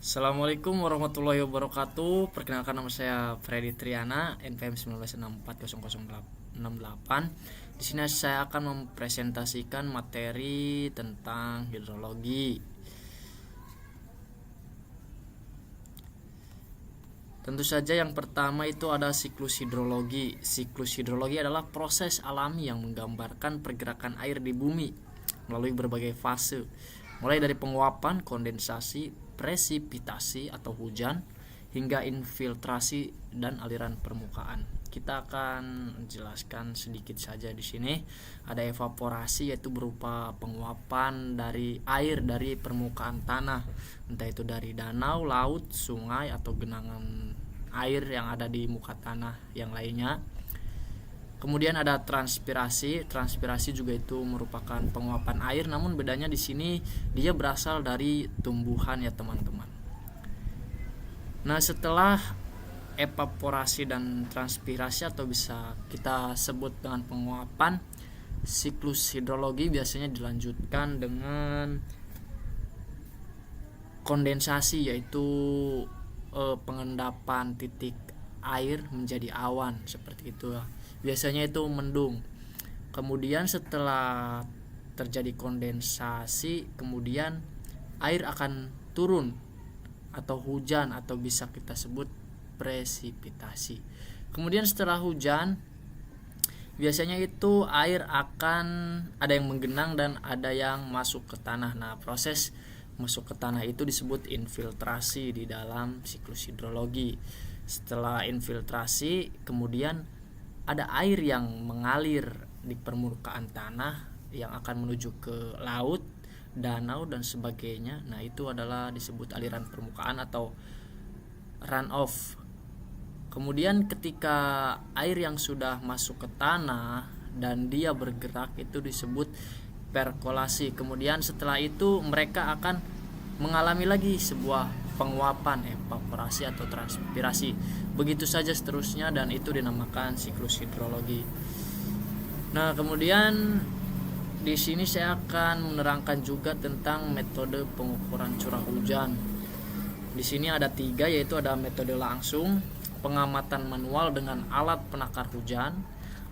Assalamualaikum warahmatullahi wabarakatuh. Perkenalkan, nama saya Freddy Triana, NPM 19640068. Di sini saya akan mempresentasikan materi tentang hidrologi. Tentu saja yang pertama itu ada siklus hidrologi. Siklus hidrologi adalah proses alami yang menggambarkan pergerakan air di bumi melalui berbagai fase, mulai dari penguapan, kondensasi, presipitasi atau hujan, hingga infiltrasi dan aliran permukaan. Kita akan jelaskan sedikit saja di sini. Ada evaporasi, yaitu berupa penguapan dari air dari permukaan tanah, entah itu dari danau, laut, sungai atau genangan air yang ada di muka tanah yang lainnya. Kemudian ada transpirasi. Transpirasi juga itu merupakan penguapan air, namun bedanya di sini dia berasal dari tumbuhan ya teman-teman. Nah, setelah evaporasi dan transpirasi atau bisa kita sebut dengan penguapan, siklus hidrologi biasanya dilanjutkan dengan kondensasi, yaitu pengendapan titik air menjadi awan seperti itu. Biasanya itu mendung. Kemudian setelah terjadi kondensasi, kemudian air akan turun atau hujan atau bisa kita sebut presipitasi. Kemudian setelah hujan, biasanya itu air akan ada yang menggenang dan ada yang masuk ke tanah. Nah, proses masuk ke tanah itu disebut infiltrasi di dalam siklus hidrologi. Setelah infiltrasi, kemudian ada air yang mengalir di permukaan tanah yang akan menuju ke laut, danau dan sebagainya. Nah, itu adalah disebut aliran permukaan atau runoff. Kemudian ketika air yang sudah masuk ke tanah dan dia bergerak itu disebut perkolasi. Kemudian setelah itu mereka akan mengalami lagi sebuah penguapan, evaporasi atau transpirasi. Begitu saja seterusnya, dan itu dinamakan siklus hidrologi. Nah, kemudian di sini saya akan menerangkan juga tentang metode pengukuran curah hujan. Di sini ada 3, yaitu ada metode langsung, pengamatan manual dengan alat penakar hujan.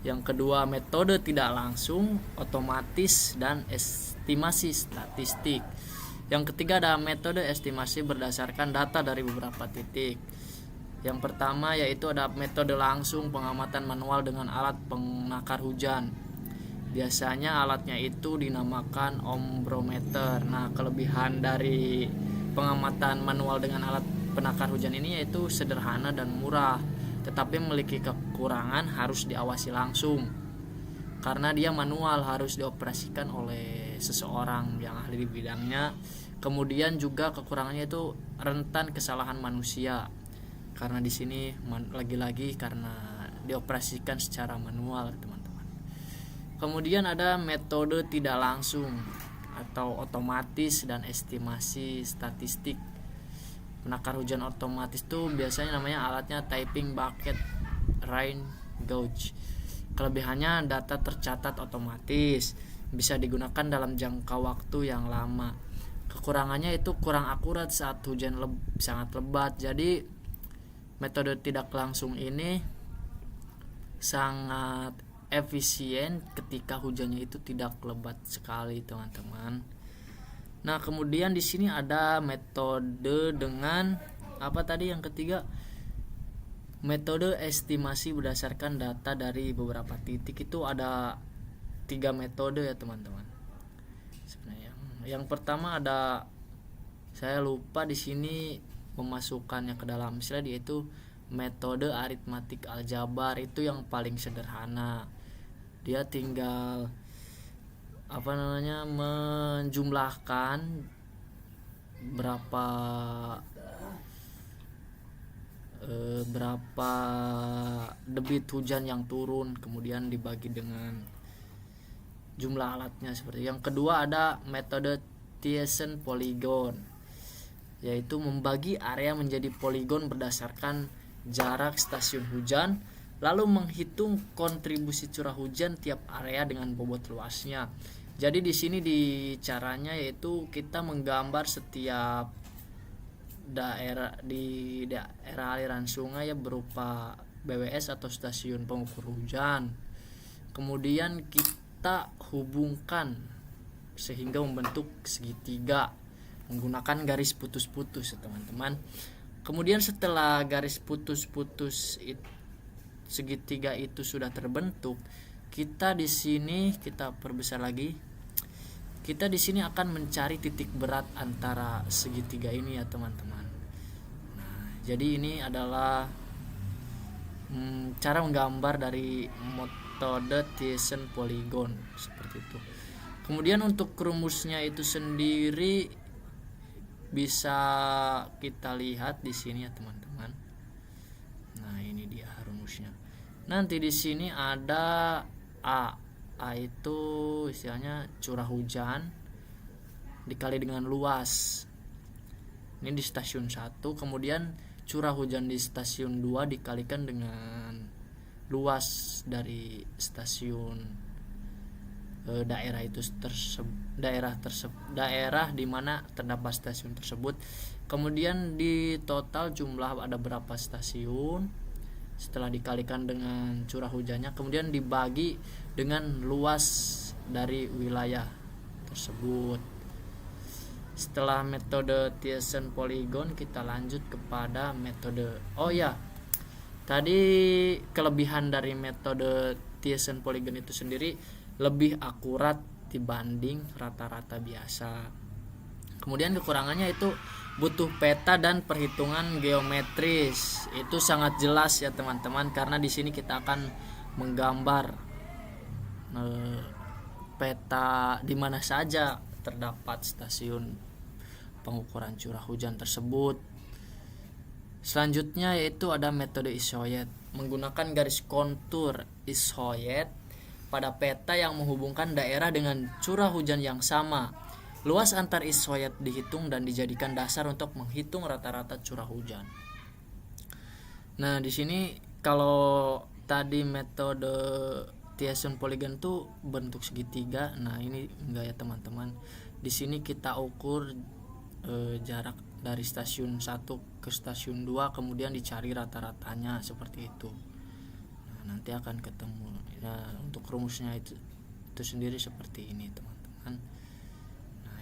Yang kedua, metode tidak langsung, otomatis dan estimasi statistik. Yang ketiga ada metode estimasi berdasarkan data dari beberapa titik. Yang pertama yaitu ada metode langsung, pengamatan manual dengan alat penakar hujan. Biasanya alatnya itu dinamakan ombrometer. Nah, kelebihan dari pengamatan manual dengan alat penakar hujan ini yaitu sederhana dan murah, tetapi memiliki kekurangan, harus diawasi langsung. Karena dia manual, harus dioperasikan oleh seseorang yang ahli di bidangnya. Kemudian juga kekurangannya itu rentan kesalahan manusia. Karena di sini lagi-lagi karena dioperasikan secara manual, teman-teman. Kemudian ada metode tidak langsung atau otomatis dan estimasi statistik. Penakar hujan otomatis itu biasanya namanya alatnya typing bucket rain gauge. Kelebihannya data tercatat otomatis, bisa digunakan dalam jangka waktu yang lama. Kekurangannya itu kurang akurat saat hujan sangat lebat. Jadi metode tidak langsung ini sangat efisien ketika hujannya itu tidak lebat sekali, teman-teman. Nah, kemudian di sini ada metode dengan apa tadi yang ketiga? Metode estimasi berdasarkan data dari beberapa titik. Itu ada 3 metode ya, teman-teman. Sebenarnya yang pertama ada, saya lupa di sini memasukkannya ke dalam slide, yaitu metode aritmatik aljabar. Itu yang paling sederhana. Dia tinggal menjumlahkan berapa debit hujan yang turun, kemudian dibagi dengan jumlah alatnya seperti. Yang kedua ada metode Thiessen polygon, yaitu membagi area menjadi poligon berdasarkan jarak stasiun hujan, lalu menghitung kontribusi curah hujan tiap area dengan bobot luasnya. Jadi di sini di caranya yaitu kita menggambar setiap daerah aliran sungai ya berupa BWS atau stasiun pengukur hujan. Kemudian kita hubungkan sehingga membentuk segitiga menggunakan garis putus-putus ya teman-teman. Kemudian setelah garis putus-putus segitiga itu sudah terbentuk, kita di sini kita perbesar lagi. Kita di sini akan mencari titik berat antara segitiga ini ya teman-teman. Nah, jadi ini adalah cara menggambar dari metode Thiessen polygon seperti itu. Kemudian untuk rumusnya itu sendiri bisa kita lihat di sini ya teman-teman. Nah, ini dia rumusnya. Nanti di sini ada A itu istilahnya curah hujan dikali dengan luas. Ini di stasiun 1, kemudian curah hujan di stasiun 2 dikalikan dengan luas dari stasiun daerah itu daerah di mana terdapat stasiun tersebut. Kemudian di total jumlah ada berapa stasiun setelah dikalikan dengan curah hujannya, kemudian dibagi dengan luas dari wilayah tersebut. Setelah metode Thiessen polygon, kita lanjut kepada metode tadi kelebihan dari metode Thiessen polygon itu sendiri lebih akurat dibanding rata-rata biasa. Kemudian kekurangannya itu butuh peta dan perhitungan geometris. Itu sangat jelas ya teman-teman, karena di sini kita akan menggambar peta di mana saja terdapat stasiun pengukuran curah hujan tersebut. Selanjutnya yaitu ada metode ishoyet, menggunakan garis kontur ishoyet pada peta yang menghubungkan daerah dengan curah hujan yang sama. Luas antar ishoyet dihitung dan dijadikan dasar untuk menghitung rata-rata curah hujan. Nah, di sini kalau tadi metode Thiessen polygon tuh bentuk segitiga. Nah, ini enggak ya teman-teman. Di sini kita ukur jarak dari stasiun 1 ke stasiun 2, kemudian dicari rata-ratanya seperti itu. Nah, nanti akan ketemu. Nah, untuk rumusnya itu sendiri seperti ini teman-teman.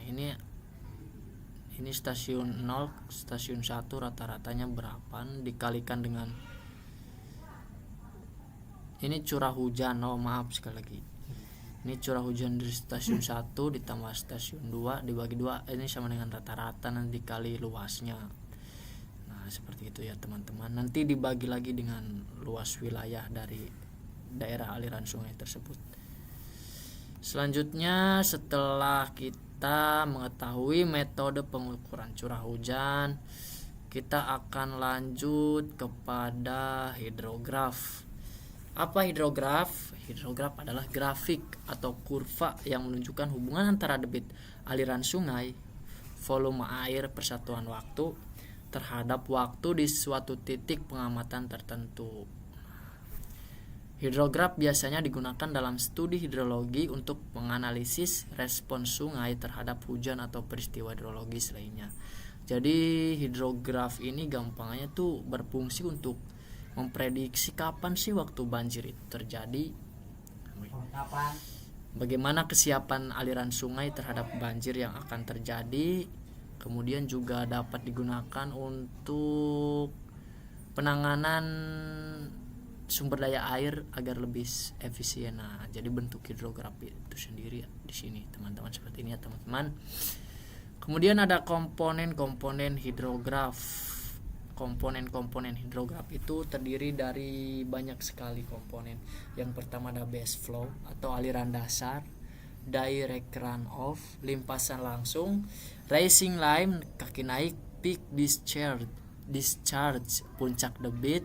Ini stasiun 0, stasiun 1 rata-ratanya berapa dikalikan dengan ini curah hujan. Sekali lagi. Ini curah hujan dari stasiun 1 ditambah stasiun 2 dibagi 2, ini sama dengan rata-rata nanti dikali luasnya. Nah, seperti itu ya teman-teman. Nanti dibagi lagi dengan luas wilayah dari daerah aliran sungai tersebut. Selanjutnya setelah kita mengetahui metode pengukuran curah hujan, kita akan lanjut kepada hidrograf. Apa hidrograf? Hidrograf adalah grafik atau kurva yang menunjukkan hubungan antara debit aliran sungai, volume air persatuan waktu terhadap waktu di suatu titik pengamatan tertentu. Hidrograf biasanya digunakan dalam studi hidrologi untuk menganalisis respons sungai terhadap hujan atau peristiwa hidrologis lainnya. Jadi hidrograf ini gampangnya tuh berfungsi untuk memprediksi kapan sih waktu banjir itu terjadi, bagaimana kesiapan aliran sungai terhadap banjir yang akan terjadi. Kemudian juga dapat digunakan untuk penanganan sumber daya air agar lebih efisien. Nah, jadi bentuk hidrograf itu sendiri di sini teman-teman seperti ini ya teman-teman. Kemudian ada komponen-komponen hidrograf. Komponen-komponen hidrograf itu terdiri dari banyak sekali komponen. Yang pertama ada base flow atau aliran dasar, direct runoff, limpasan langsung, rising line, kaki naik, peak discharge, puncak debit,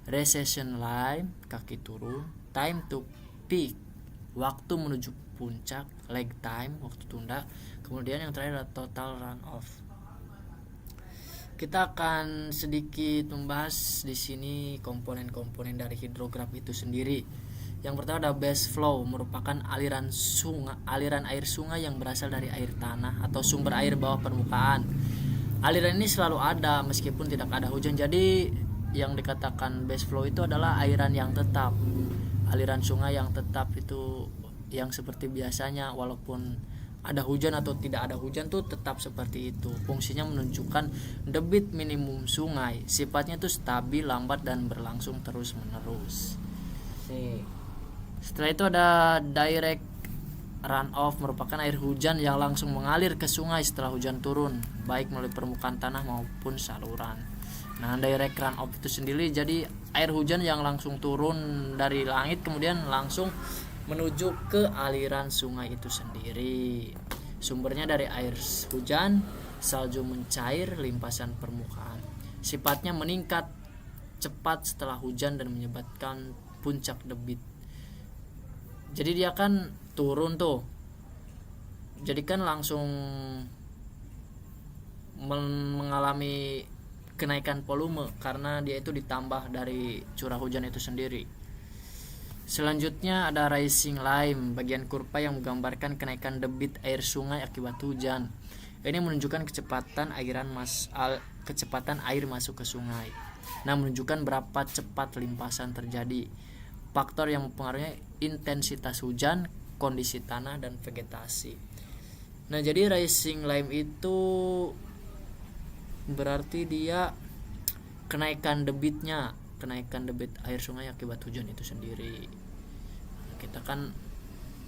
recession line, kaki turun, time to peak, waktu menuju puncak, lag time, waktu tunda. Kemudian yang terakhir adalah total runoff. Kita akan sedikit membahas di sini komponen-komponen dari hidrograf itu sendiri. Yang pertama ada base flow, merupakan aliran air sungai yang berasal dari air tanah atau sumber air bawah permukaan. Aliran ini selalu ada meskipun tidak ada hujan. Jadi yang dikatakan base flow itu adalah aliran yang tetap, aliran sungai yang tetap itu, yang seperti biasanya walaupun ada hujan atau tidak ada hujan tuh tetap seperti itu. Fungsinya menunjukkan debit minimum sungai, sifatnya itu stabil, lambat, dan berlangsung terus menerus. Setelah itu ada direct runoff, merupakan air hujan yang langsung mengalir ke sungai setelah hujan turun, baik melalui permukaan tanah maupun saluran. Nah, direct runoff itu sendiri jadi air hujan yang langsung turun dari langit kemudian langsung menuju ke aliran sungai itu sendiri. Sumbernya dari air hujan, salju mencair, limpasan permukaan. Sifatnya meningkat cepat setelah hujan dan menyebabkan puncak debit. Jadi dia kan turun tuh, jadi kan langsung mengalami kenaikan volume karena dia itu ditambah dari curah hujan itu sendiri. Selanjutnya ada rising line, bagian kurva yang menggambarkan kenaikan debit air sungai akibat hujan. Ini menunjukkan kecepatan kecepatan air masuk ke sungai. Nah, menunjukkan berapa cepat limpasan terjadi. Faktor yang mempengaruhi intensitas hujan, kondisi tanah, dan vegetasi. Nah, jadi rising line itu berarti dia kenaikan debit air sungai akibat hujan itu sendiri. Kita kan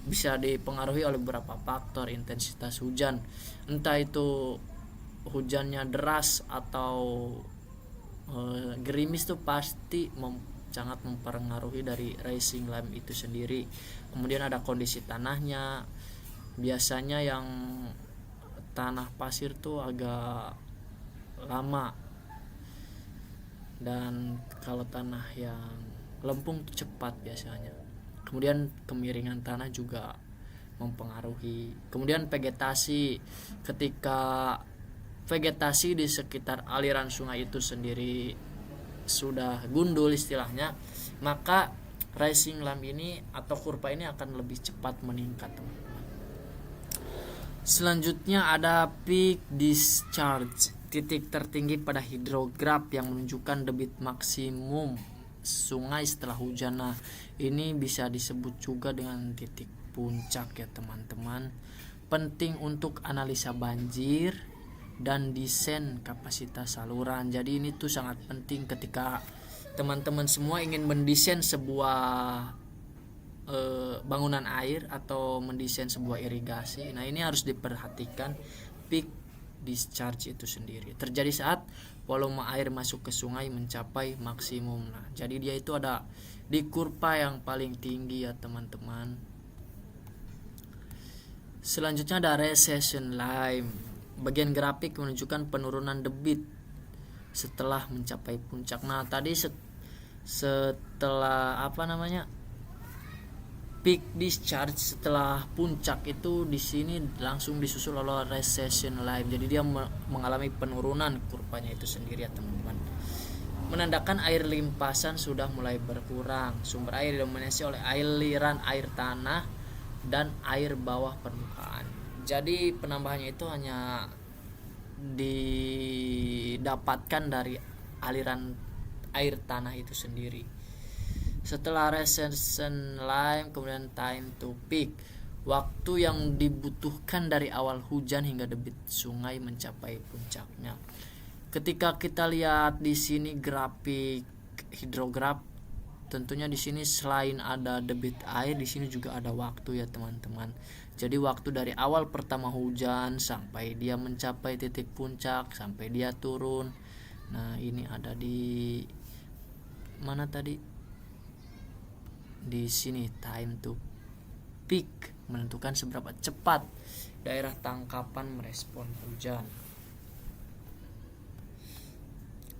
bisa dipengaruhi oleh beberapa faktor intensitas hujan, entah itu hujannya deras atau gerimis, tuh pasti sangat mempengaruhi dari rising line itu sendiri. Kemudian ada kondisi tanahnya, biasanya yang tanah pasir tuh agak lama, dan kalau tanah yang lempung tuh cepat biasanya. Kemudian kemiringan tanah juga mempengaruhi. Kemudian vegetasi, ketika vegetasi di sekitar aliran sungai itu sendiri sudah gundul istilahnya, maka rising line ini atau kurva ini akan lebih cepat meningkat, teman-teman. Selanjutnya ada peak discharge, titik tertinggi pada hidrograf yang menunjukkan debit maksimum sungai setelah hujan. Nah, ini bisa disebut juga dengan titik puncak ya, teman-teman. Penting untuk analisa banjir dan desain kapasitas saluran. Jadi ini tuh sangat penting ketika teman-teman semua ingin mendesain sebuah bangunan air atau mendesain sebuah irigasi. Nah, ini harus diperhatikan peak discharge itu sendiri. Terjadi saat volume air masuk ke sungai mencapai maksimum. Nah, jadi dia itu ada di kurva yang paling tinggi ya, teman-teman. Selanjutnya ada recession line. Bagian grafik menunjukkan penurunan debit setelah mencapai puncak. Nah, tadi setelah peak discharge setelah puncak itu di sini langsung disusul oleh recession line. Jadi dia mengalami penurunan kurvanya itu sendiri ya, teman-teman. Menandakan air limpasan sudah mulai berkurang. Sumber air didominasi oleh aliran air tanah dan air bawah permukaan. Jadi penambahannya itu hanya didapatkan dari aliran air tanah itu sendiri. Setelah recession line, kemudian time to peak, waktu yang dibutuhkan dari awal hujan hingga debit sungai mencapai puncaknya. Ketika kita lihat di sini grafik hidrograf, tentunya di sini selain ada debit air, di sini juga ada waktu ya, teman-teman. Jadi waktu dari awal pertama hujan sampai dia mencapai titik puncak, sampai dia turun. Nah, ini ada di mana tadi? Di sini time to peak, menentukan seberapa cepat daerah tangkapan merespon hujan.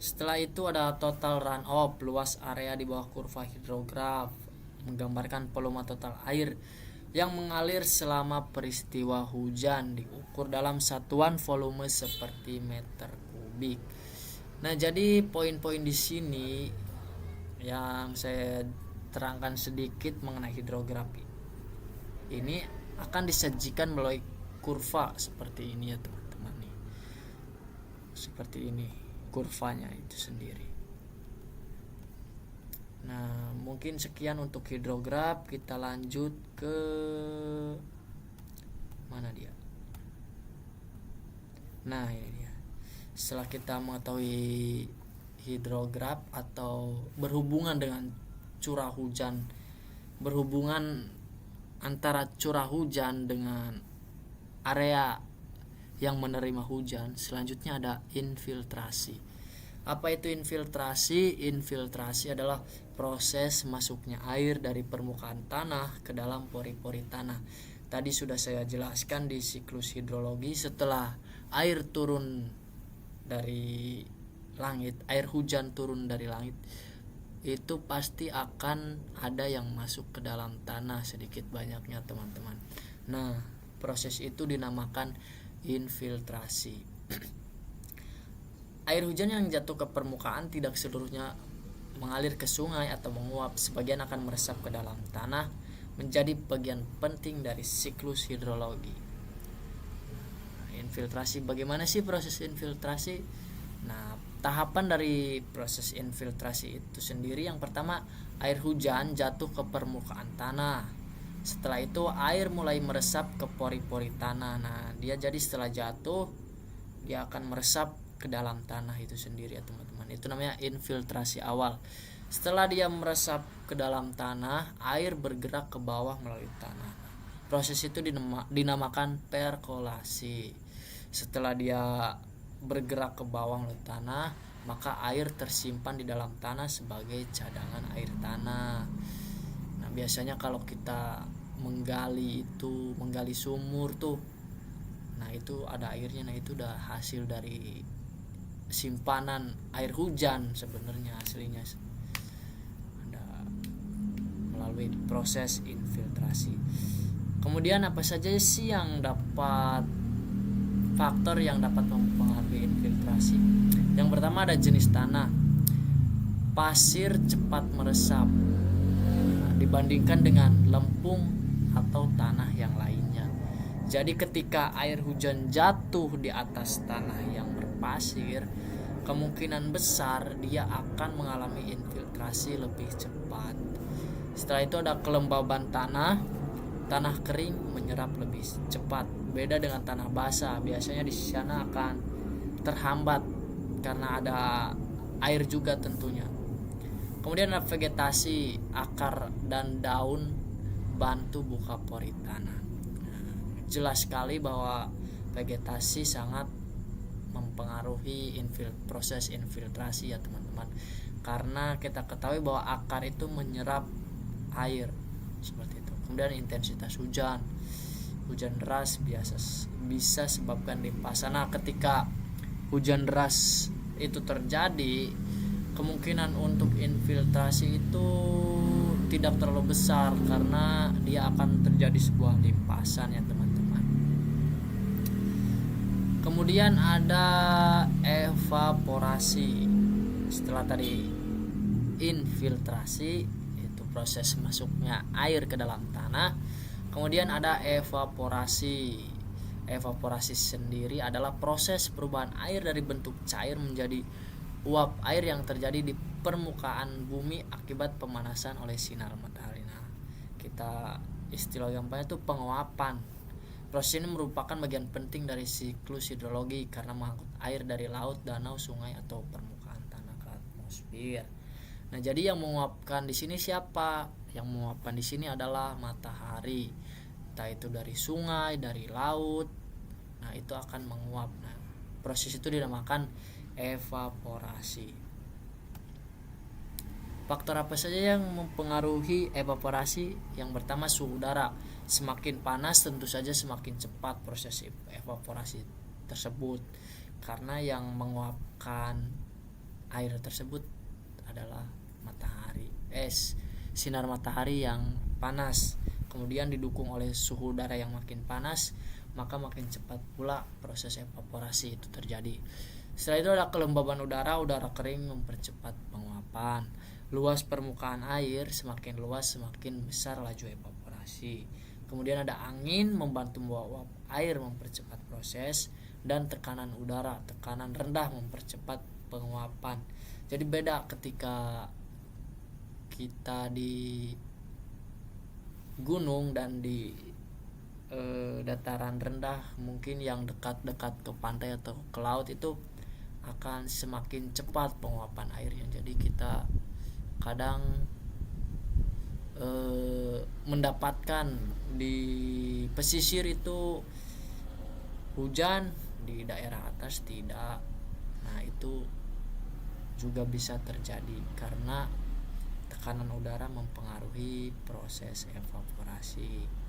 Setelah itu ada total runoff, luas area di bawah kurva hidrograf, menggambarkan volume total air yang mengalir selama peristiwa hujan, diukur dalam satuan volume seperti meter kubik. Nah, jadi poin-poin di sini yang saya terangkan sedikit mengenai hidrografi ini akan disajikan melalui kurva seperti ini ya, teman-teman. seperti ini kurvanya itu sendiri. Nah, mungkin sekian untuk hidrograf. Kita lanjut ke mana dia? Nah, ini dia. Setelah kita mengetahui hidrograf atau berhubungan dengan curah hujan, berhubungan antara curah hujan dengan area yang menerima hujan, selanjutnya ada infiltrasi. Apa itu infiltrasi? Infiltrasi adalah proses masuknya air dari permukaan tanah ke dalam pori-pori tanah. Tadi sudah saya jelaskan di siklus hidrologi, setelah air turun dari langit, air hujan turun dari langit, itu pasti akan ada yang masuk ke dalam tanah sedikit banyaknya, teman-teman. Nah, proses itu dinamakan infiltrasi. Air hujan yang jatuh ke permukaan tidak seluruhnya mengalir ke sungai atau menguap, sebagian akan meresap ke dalam tanah, menjadi bagian penting dari siklus hidrologi. Infiltrasi, bagaimana sih proses infiltrasi? Nah, tahapan dari proses infiltrasi itu sendiri, yang pertama, air hujan jatuh ke permukaan tanah. Setelah itu air mulai meresap ke pori-pori tanah. Nah, dia jadi setelah jatuh dia akan meresap ke dalam tanah itu sendiri ya teman-teman. Itu namanya infiltrasi awal. Setelah dia meresap ke dalam tanah, air bergerak ke bawah melalui tanah. Proses itu dinamakan perkolasi. Setelah dia bergerak ke bawah melalui tanah, maka air tersimpan di dalam tanah sebagai cadangan air tanah. Nah, biasanya kalau kita menggali sumur tuh, nah itu ada airnya. Nah, itu udah hasil dari simpanan air hujan sebenarnya aslinya, ada melalui proses infiltrasi. Kemudian apa saja sih yang dapat faktor yang dapat mempengaruhi infiltrasi? Yang pertama ada jenis tanah. Pasir cepat meresap dibandingkan dengan lempung atau tanah yang lainnya. Jadi ketika air hujan jatuh di atas tanah yang berpasir, kemungkinan besar dia akan mengalami infiltrasi lebih cepat. Setelah itu ada kelembaban tanah. Tanah kering menyerap lebih cepat. Beda dengan tanah basah, biasanya di sana akan terhambat karena ada air juga tentunya. Kemudian ada vegetasi, akar dan daun bantu buka pori tanah. Jelas sekali bahwa vegetasi sangat mempengaruhi proses infiltrasi ya teman-teman, karena kita ketahui bahwa akar itu menyerap air seperti itu. Kemudian intensitas hujan deras bisa sebabkan limpasan. Nah, ketika hujan deras itu terjadi, kemungkinan untuk infiltrasi itu tidak terlalu besar karena dia akan terjadi sebuah limpasan ya teman-teman. Kemudian ada evaporasi. Setelah tadi infiltrasi, itu proses masuknya air ke dalam tanah. Kemudian ada evaporasi. Evaporasi sendiri adalah proses perubahan air dari bentuk cair menjadi uap air yang terjadi di permukaan bumi akibat pemanasan oleh sinar matahari. Nah, kita istilah gampangnya itu penguapan. Proses ini merupakan bagian penting dari siklus hidrologi karena mengangkut air dari laut, danau, sungai atau permukaan tanah ke atmosfer. Nah, jadi yang menguapkan di sini siapa? Yang menguapkan di sini adalah matahari. Entah itu dari sungai, dari laut. Nah, itu akan menguap. Nah, proses itu dinamakan evaporasi. Faktor apa saja yang mempengaruhi evaporasi? Yang pertama, suhu udara. Semakin panas tentu saja semakin cepat proses evaporasi tersebut, karena yang menguapkan air tersebut adalah matahari, sinar matahari yang panas. Kemudian didukung oleh suhu udara yang makin panas, maka makin cepat pula proses evaporasi itu terjadi. Setelah itu ada kelembaban udara kering mempercepat penguapan. Luas permukaan air, semakin luas semakin besar laju evaporasi. Kemudian ada angin membantu membawa uap air mempercepat proses. dan tekanan udara. Tekanan rendah mempercepat penguapan. Jadi beda ketika kita di gunung dan di dataran rendah, mungkin yang dekat-dekat ke pantai atau ke laut itu akan semakin cepat penguapan airnya. Jadi kita kadang mendapatkan di pesisir itu hujan, di daerah atas tidak. Nah itu juga bisa terjadi karena tekanan udara mempengaruhi proses evaporasi.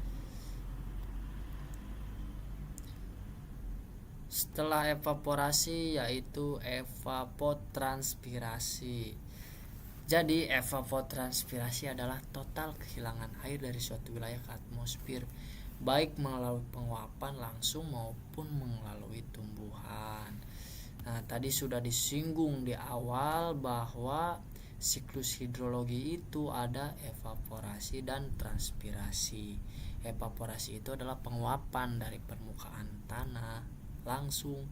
Setelah evaporasi yaitu evapotranspirasi. Jadi evapotranspirasi adalah total kehilangan air dari suatu wilayah ke atmosfer, baik melalui penguapan langsung maupun melalui tumbuhan. Nah, tadi sudah disinggung di awal bahwa siklus hidrologi itu ada evaporasi dan transpirasi. Evaporasi itu adalah penguapan dari permukaan tanah langsung,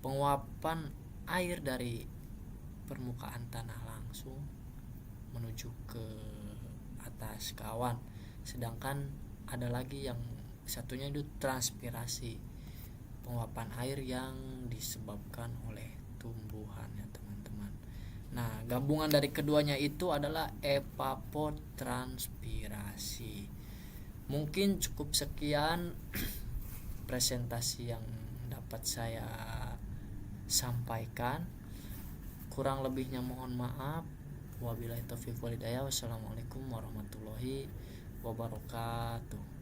penguapan air dari permukaan tanah langsung menuju ke atas ke awan. Sedangkan ada lagi yang satunya itu transpirasi, penguapan air yang disebabkan oleh tumbuhan ya teman-teman. Nah, gabungan dari keduanya itu adalah evapotranspirasi. Mungkin cukup sekian presentasi yang dapat saya sampaikan. Kurang lebihnya mohon maaf. Wabillahi taufiq wal hidayah. Wassalamualaikum warahmatullahi wabarakatuh.